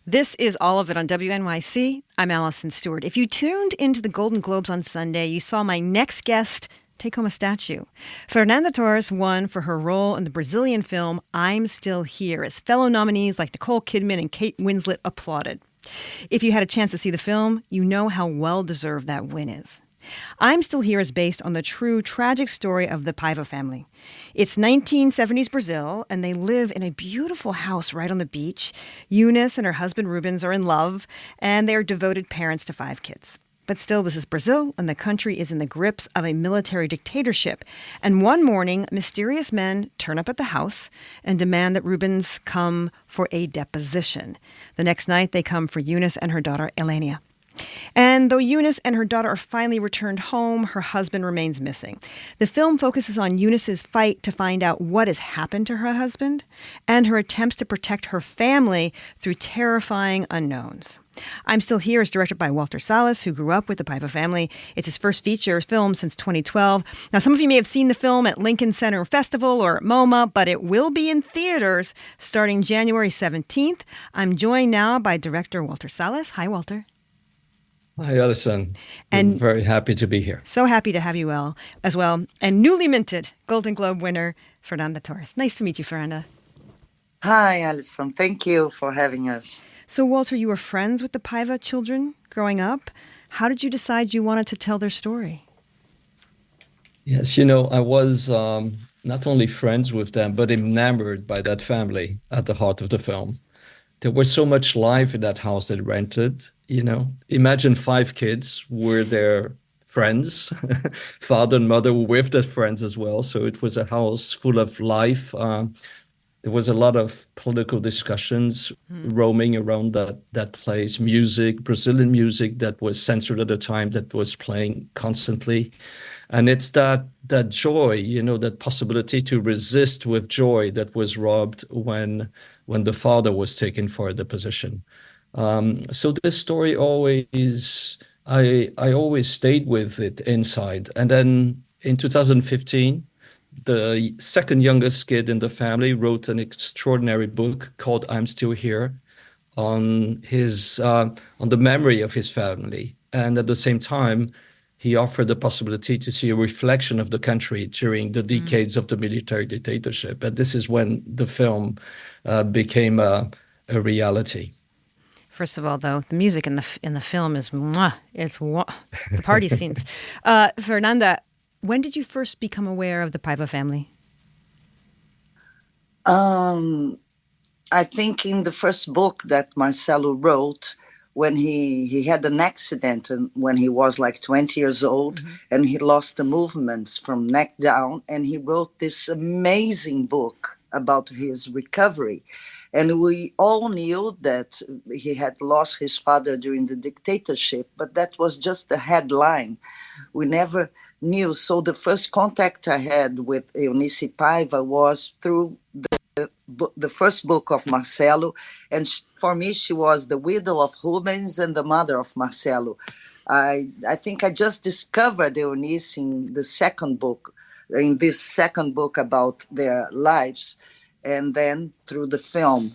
This is All of It on WNYC. I'm Alison Stewart. If you tuned into the Golden Globes on Sunday, you saw my next guest take home a statue. Fernanda Torres won for her role in the Brazilian film I'm Still Here, as fellow nominees like Nicole Kidman and Kate Winslet applauded. If you had a chance to see the film, you know how well-deserved that win is. I'm Still Here is based on the true tragic story of the Paiva family. It's 1970s Brazil, and they live in a beautiful house right on the beach. Eunice and her husband Rubens are in love, and they are devoted parents to 5 kids. But still, this is Brazil, and the country is in the grips of a military dictatorship. And one morning, mysterious men turn up at the house and demand that Rubens come for a deposition. The next night, they come for Eunice and her daughter, Elenia. And though Eunice and her daughter are finally returned home, her husband remains missing. The film focuses on Eunice's fight to find out what has happened to her husband and her attempts to protect her family through terrifying unknowns. I'm Still Here is directed by Walter Salles, who grew up with the Paiva family. It's his first feature film since 2012. Now, some of you may have seen the film at Lincoln Center Festival or at MoMA, but it will be in theaters starting January 17th. I'm joined now by director Walter Salles. Hi, Walter. Hi, Alison. I'm very happy to be here. So happy to have you as well. And newly minted Golden Globe winner, Fernanda Torres. Nice to meet you, Fernanda. Hi, Alison. Thank you for having us. So, Walter, you were friends with the Paiva children growing up. How did you decide you wanted to tell their story? Yes, I was not only friends with them, but enamored by that family at the heart of the film. There was so much life in that house they rented. Imagine 5 kids were their friends, father and mother were with their friends as well. So it was a house full of life. There was a lot of political discussions roaming around that place, music, Brazilian music that was censored at the time, that was playing constantly. And it's that joy, that possibility to resist with joy that was robbed when the father was taken for the position. So this story I always stayed with it inside. And then in 2015, the second youngest kid in the family wrote an extraordinary book called I'm Still Here on the memory of his family. And at the same time, he offered the possibility to see a reflection of the country during the decades of the military dictatorship. And this is when the film became a reality. First of all, though, the music in the film is the party scenes. Fernanda, when did you first become aware of the Paiva family? I think in the first book that Marcelo wrote, when he had an accident and when he was like 20 years old, and he lost the movements from neck down, and he wrote this amazing book about his recovery. And we all knew that he had lost his father during the dictatorship, but that was just the headline. We never knew. So the first contact I had with Eunice Paiva was through the first book of Marcelo. And for me, she was the widow of Rubens and the mother of Marcelo. I think I just discovered Eunice in this second book about their lives. And then through the film,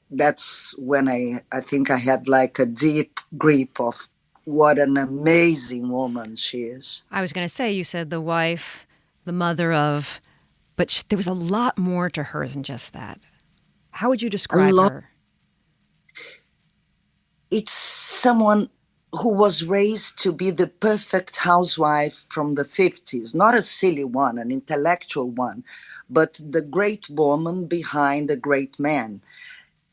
that's when I think I had like a deep grip of what an amazing woman she is. I was going to say, you said the wife, the mother of, but there was a lot more to her than just that. How would you describe her? It's someone who was raised to be the perfect housewife from the 50s, not a silly one, an intellectual one, but the great woman behind the great man.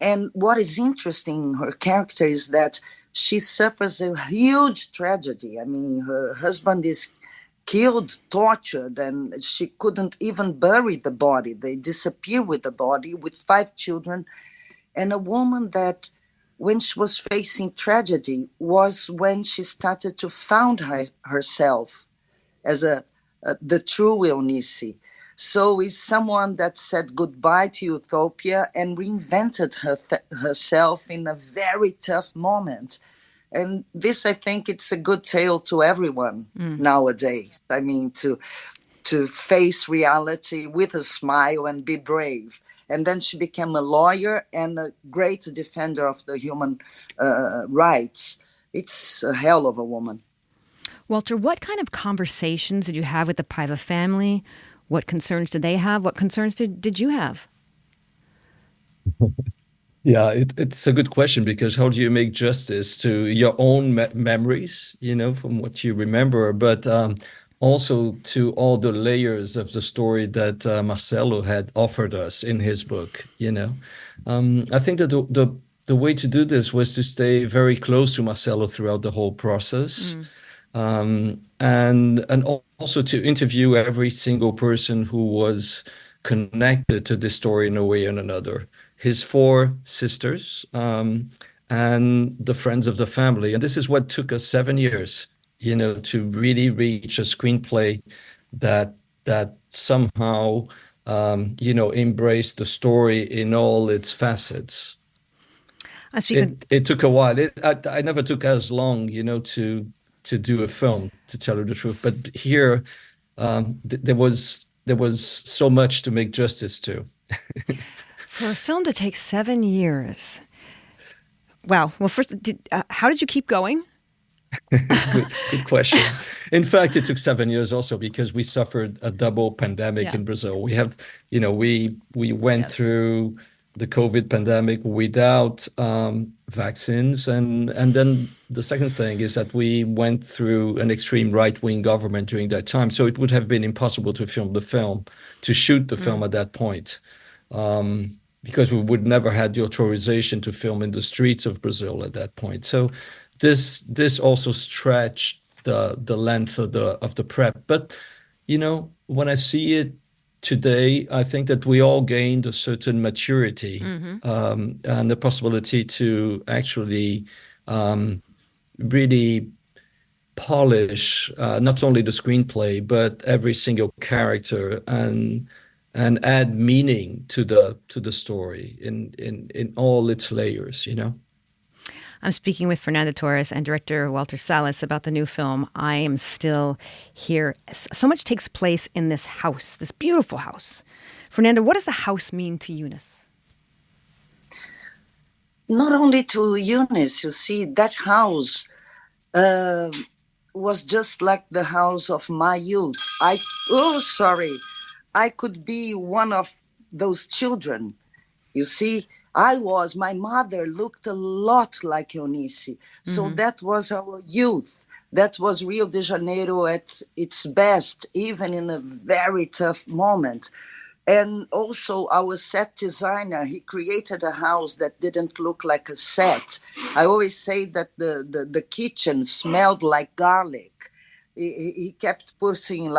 And what is interesting in her character is that she suffers a huge tragedy. I mean, her husband is killed, tortured, and she couldn't even bury the body. They disappear with the body with 5 children. And a woman that, when she was facing tragedy, was when she started to found herself as the true Eunice. So is someone that said goodbye to utopia and reinvented herself in a very tough moment. And this, I think, it's a good tale to everyone nowadays. I mean, to face reality with a smile and be brave. And then she became a lawyer and a great defender of the human rights. It's a hell of a woman. Walter, what kind of conversations did you have with the Paiva family? What concerns did they have? What concerns did you have? Yeah, it's a good question, because how do you make justice to your own memories, from what you remember, but also to all the layers of the story that Marcelo had offered us in his book, I think that the way to do this was to stay very close to Marcelo throughout the whole process. And also to interview every single person who was connected to this story in a way or another. His 4 sisters, and the friends of the family. And this is what took us 7 years, to really reach a screenplay that somehow, embraced the story in all its facets. It took a while. I never took as long, to do a film, to tell you the truth. But here, there was so much to make justice to. For a film to take 7 years, wow. Well, first, how did you keep going? Good question. In fact, it took 7 years also because we suffered a double pandemic in Brazil. We have, we went through the COVID pandemic without vaccines, and then the second thing is that we went through an extreme right-wing government during that time. So it would have been impossible to shoot the film at that point. Because we would never had the authorization to film in the streets of Brazil at that point. So this also stretched the length of the prep. But, when I see it today, I think that we all gained a certain maturity, and the possibility to actually really polish not only the screenplay, but every single character, and add meaning to the story in all its layers, I'm speaking with Fernanda Torres and director Walter Salles about the new film, I Am Still Here. So much takes place in this house, this beautiful house. Fernanda, what does the house mean to Eunice? Not only to Eunice, you see, that house was just like the house of my youth. I could be one of those children. You see, my mother looked a lot like Eunice. So that was our youth. That was Rio de Janeiro at its best, even in a very tough moment. And also our set designer, he created a house that didn't look like a set. I always say that the kitchen smelled like garlic. He kept putting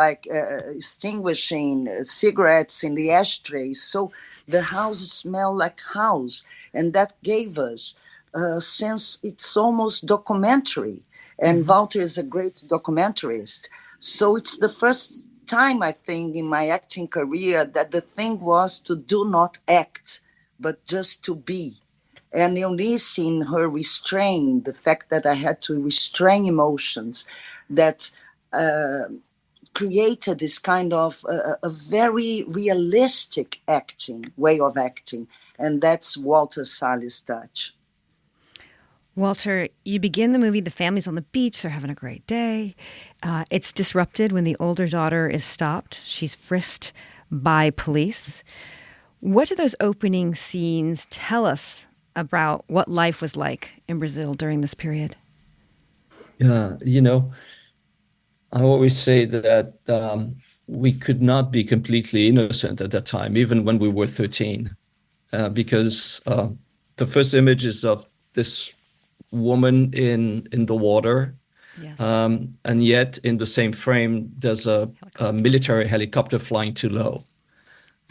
extinguishing cigarettes in the ashtrays. So the house smelled like house. And that gave us a sense, it's almost documentary. And Walter is a great documentarist. So it's the first time, I think, in my acting career that the thing was to do not act, but just to be. And Eunice, in her restraint, the fact that I had to restrain emotions, that created this kind of a very realistic way of acting. And that's Walter Salles' touch. Walter, you begin the movie, the family's on the beach, they're having a great day. It's disrupted when the older daughter is stopped. She's frisked by police. What do those opening scenes tell us about what life was like in Brazil during this period? Yeah, I always say that we could not be completely innocent at that time, even when we were 13, because the first image is of this woman in the water, yes. And yet in the same frame, there's a military helicopter flying too low.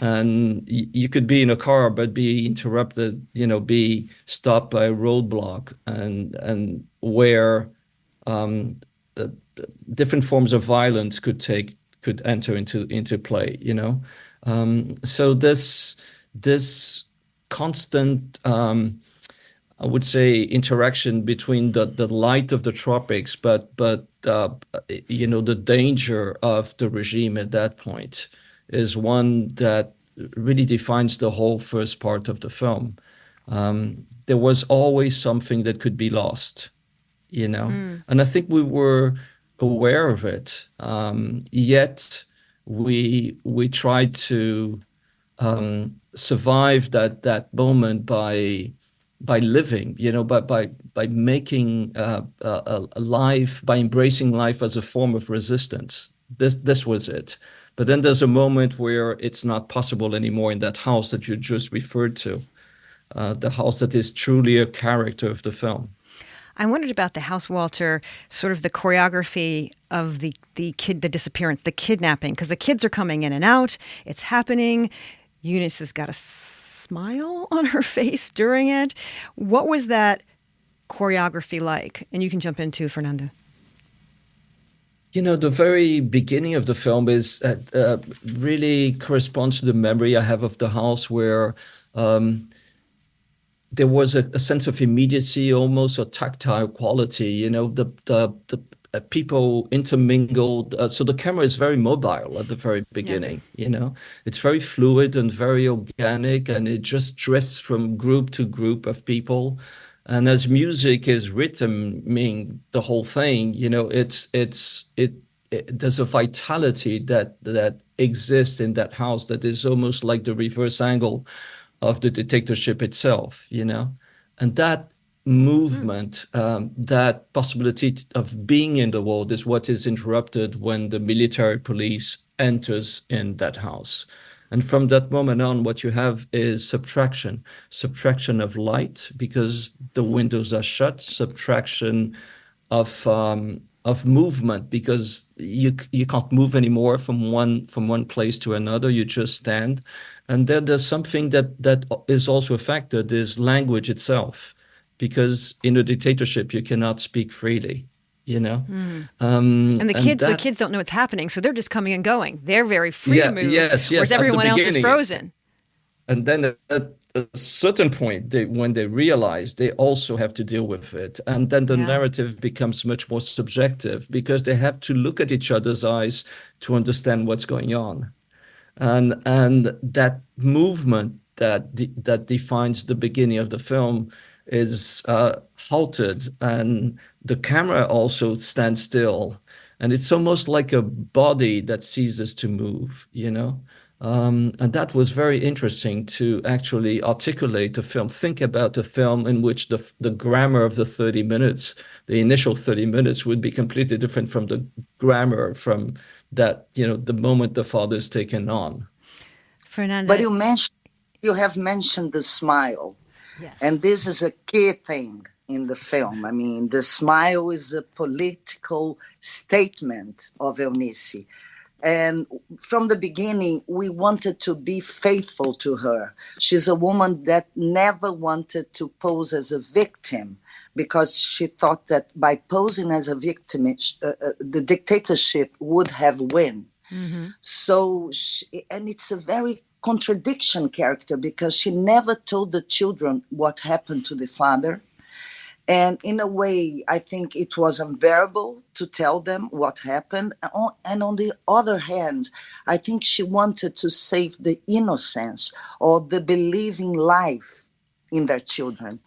And you could be in a car, but be interrupted, be stopped by a roadblock, and where different forms of violence could enter into play, so this constant, I would say, interaction between the light of the tropics, but the danger of the regime at that point is one that really defines the whole first part of the film. There was always something that could be lost, you know, and I think we were aware of it. Yet we tried to survive that moment by living, you know, by making a life, by embracing life as a form of resistance. This was it. But then there's a moment where it's not possible anymore in that house that you just referred to, the house that is truly a character of the film. I wondered about the house, Walter, sort of the choreography of the disappearance, the kidnapping, because the kids are coming in and out. It's happening. Eunice has got a smile on her face during it. What was that choreography like? And you can jump in too, Fernanda. You know, the very beginning of the film is really corresponds to the memory I have of the house, where there was a sense of immediacy, almost a tactile quality. You know, the people intermingled. So the camera is very mobile at the very beginning. Yeah. You know, it's very fluid and very organic, and it just drifts from group to group of people. And as music is rhythming the whole thing, you know, there's a vitality that exists in that house that is almost like the reverse angle of the dictatorship itself, you know, and that movement, that possibility of being in the world is what is interrupted when the military police enters in that house. And from that moment on, what you have is subtraction of light because the windows are shut, subtraction of movement because you can't move anymore from one place to another. You just stand. And then there's something that is also affected is language itself, because in a dictatorship you cannot speak freely. You know, and the kids don't know what's happening, so they're just coming and going. They're very free to move, whereas everyone else is frozen. And then at a certain point, when they realize they also have to deal with it, and then the narrative becomes much more subjective because they have to look at each other's eyes to understand what's going on, and that movement that defines the beginning of the film is halted, and the camera also stands still, and it's almost like a body that ceases to move, you know. And that was very interesting to actually articulate a film, think about a film in which the grammar of the 30 minutes, the initial 30 minutes would be completely different from the grammar from that, you know, the moment the father is taken on. Fernanda. But you have mentioned the smile. Yes. And this is a key thing in the film. I mean, the smile is a political statement of Eunice. And from the beginning, we wanted to be faithful to her. She's a woman that never wanted to pose as a victim because she thought that by posing as a victim, the dictatorship would have won. Mm-hmm. So, and it's a very contradiction character because she never told the children what happened to the father. And in a way, I think it was unbearable to tell them what happened. And on the other hand, I think she wanted to save the innocence or the believing life in their children.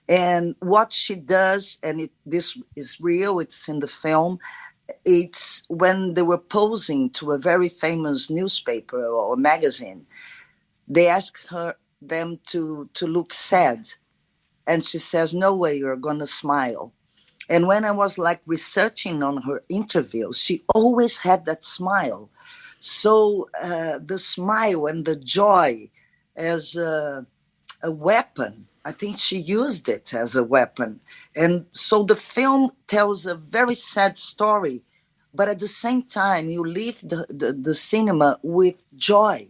And what she does, and this is real, it's in the film, it's when they were posing to a very famous newspaper or magazine, they asked them to look sad. And she says, no way, you're going to smile. And when I was like researching on her interviews, she always had that smile. So the smile and the joy as a weapon, I think she used it as a weapon. And so the film tells a very sad story, but at the same time, you leave the cinema with joy,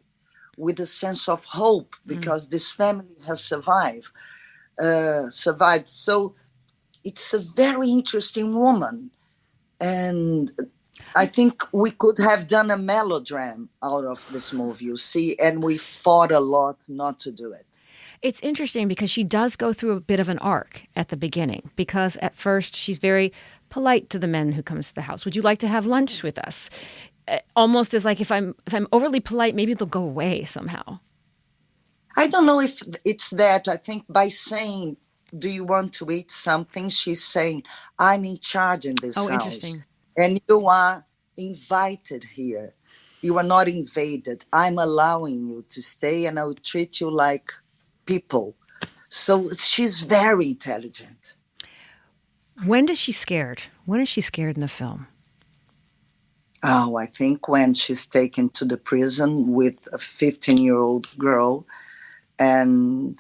with a sense of hope, because this family has survived. So it's a very interesting woman. And I think we could have done a melodrama out of this movie, you see, and we fought a lot not to do it. It's interesting because she does go through a bit of an arc at the beginning, because at first she's very polite to the men who comes to the house. Would you like to have lunch with us? Almost as like if I'm overly polite, maybe they'll go away somehow. I don't know if it's that. I think by saying, "Do you want to eat something?" she's saying, "I'm in charge in this Oh, house, interesting. and you are invited here. You are not invaded. I'm allowing you to stay, and I will treat you like people." So she's very intelligent. When is she scared? When is she scared in the film? Oh, I think when she's taken to the prison with a 15-year-old girl, and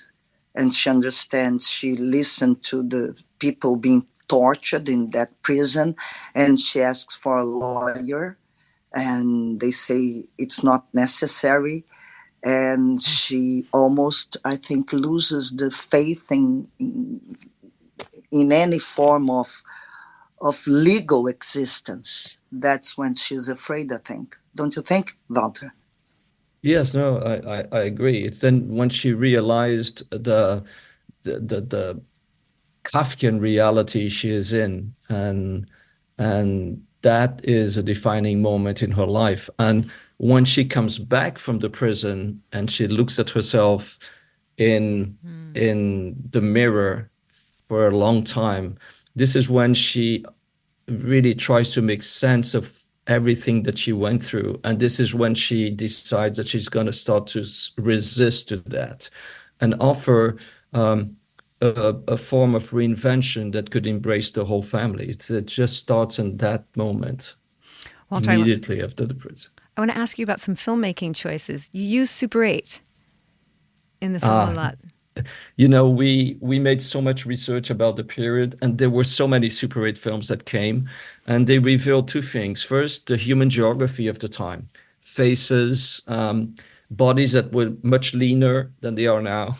she understands, she listened to the people being tortured in that prison, and she asks for a lawyer, and they say it's not necessary, and she almost, I think, loses the faith in any form of legal existence. That's when she's afraid, I think. Don't you think, Walter? Yes, no, I agree. It's then when she realized the Kafkian reality she is in, and that is a defining moment in her life. And when she comes back from the prison and she looks at herself in the mirror for a long time, this is when she really tries to make sense of everything that she went through. And this is when she decides that she's going to start to resist to that and offer a form of reinvention that could embrace the whole family. It just starts in that moment, Walter, immediately after the prison. I want to ask you about some filmmaking choices. You use Super 8 in the film a lot. You know, we made so much research about the period, and there were so many Super 8 films that came, and they revealed two things. First, the human geography of the time, faces, bodies that were much leaner than they are now.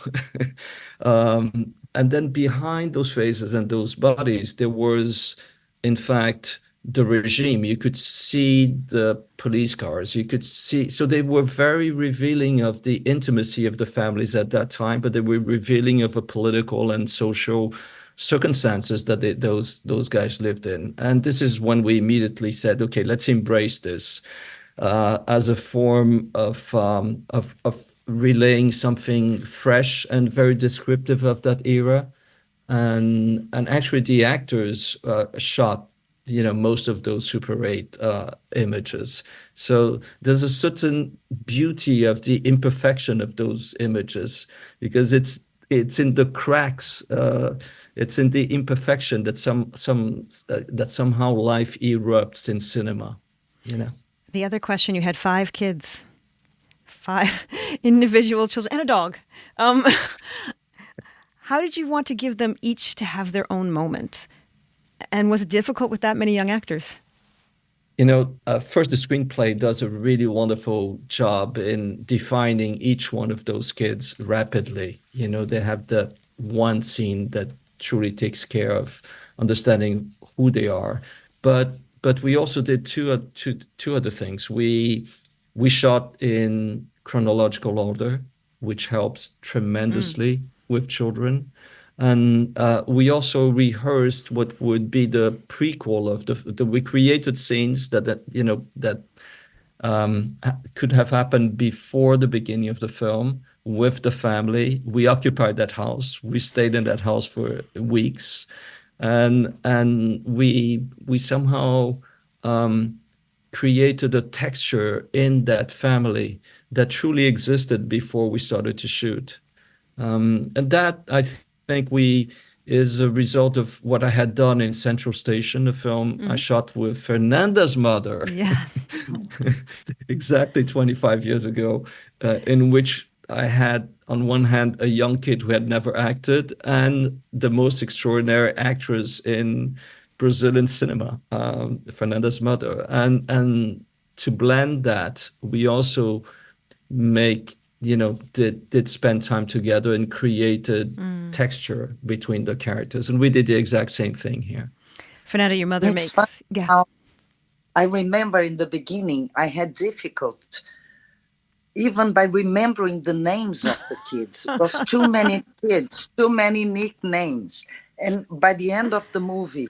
And then behind those faces and those bodies, there was, in fact, the regime. You could see the police cars. You could see, so they were very revealing of the intimacy of the families at that time, but they were revealing of a political and social circumstances that those guys lived in. And this is when we immediately said, okay, let's embrace this as a form of relaying something fresh and very descriptive of that era. And actually the actors shot most of those Super 8 images. So there's a certain beauty of the imperfection of those images, because it's in the cracks, it's in the imperfection that that somehow life erupts in cinema. The other question, you had 5 kids, 5 individual children, and a dog. How did you want to give them each to have their own moment? And was it difficult with that many young actors? First, the screenplay does a really wonderful job in defining each one of those kids rapidly. They have the one scene that truly takes care of understanding who they are. But we also did two other things. We shot in chronological order, which helps tremendously with children. And we also rehearsed what would be the prequel of we created scenes that could have happened before the beginning of the film with the family. We occupied that house. We stayed in that house for weeks, and we somehow created a texture in that family that truly existed before we started to shoot. And that, I think, is a result of what I had done in Central Station, the film I shot with Fernanda's mother. Yeah. Exactly 25 years ago, in which I had, on one hand, a young kid who had never acted and the most extraordinary actress in Brazilian cinema, Fernanda's mother. And to blend that, we also did spend time together and created texture between the characters. And we did the exact same thing here. Fernanda, your mother It's fun yeah. how I remember in the beginning, I had difficult even by remembering the names of the kids. It was too many kids, too many nicknames. And by the end of the movie,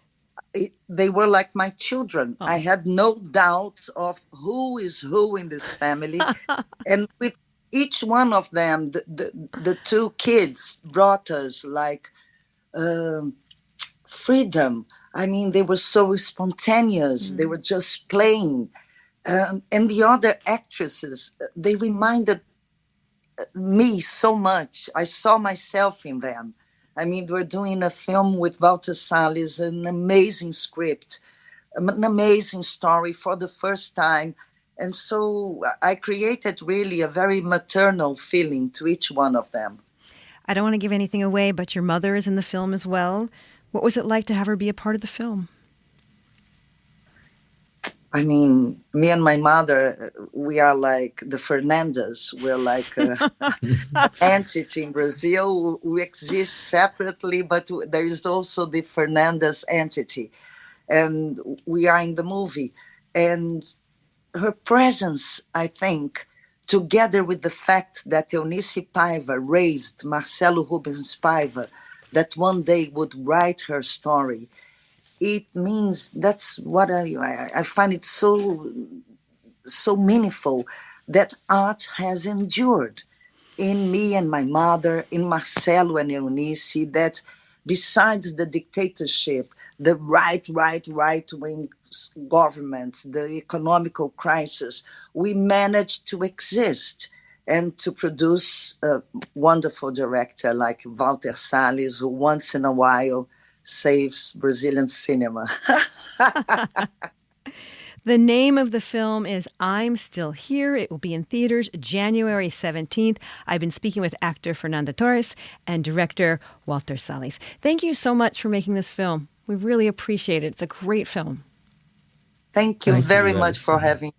they were like my children. I had no doubts of who is who in this family. And each one of them, the two kids brought us like freedom. I mean, they were so spontaneous. They were just playing. And the other actresses, they reminded me so much. I saw myself in them. I mean, we're doing a film with Walter Salles, an amazing script, an amazing story for the first time. And so I created really a very maternal feeling to each one of them. I don't want to give anything away, but your mother is in the film as well. What was it like to have her be a part of the film? I mean, me and my mother, we are like the Fernandas. We're like an entity in Brazil. We exist separately, but there is also the Fernandas entity. And we are in the movie. And her presence, I think, together with the fact that Eunice Paiva raised Marcelo Rubens Paiva, that one day would write her story, it means that's what I find it so meaningful that art has endured in me and my mother, in Marcelo and Eunice, that besides the dictatorship, the right-wing governments, the economical crisis, we managed to exist and to produce a wonderful director like Walter Salles, who once in a while saves Brazilian cinema. The name of the film is I'm Still Here. It will be in theaters January 17th. I've been speaking with actor Fernanda Torres and director Walter Salles. Thank you so much for making this film. We really appreciate it. It's a great film. Thank you Thank very you, much for Alison. having